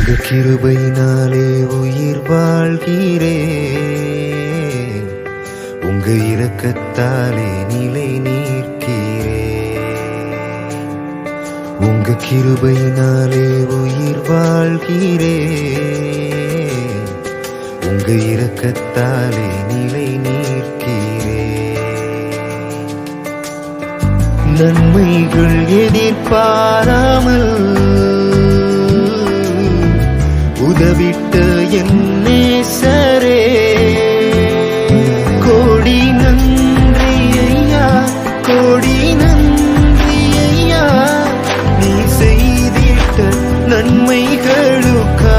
உங்க கிருபையினாலே உயிர் வாழ்கிறேன், உங்க இரக்கத்தாலே நிலை நீர்க்கிறேன். உங்க கிருபையினாலே உயிர் வாழ்கிறேன், உங்க இரக்கத்தாலே நிலை நீர்க்கிறேன். நன்மைகள் எதிர்பாராமல் உதவிட்ட என் நேசரே, கோடி நன்றி ஐயா, கோடி நன்றி ஐயா, நீ செய்திட்ட நன்மைகளுக்கா.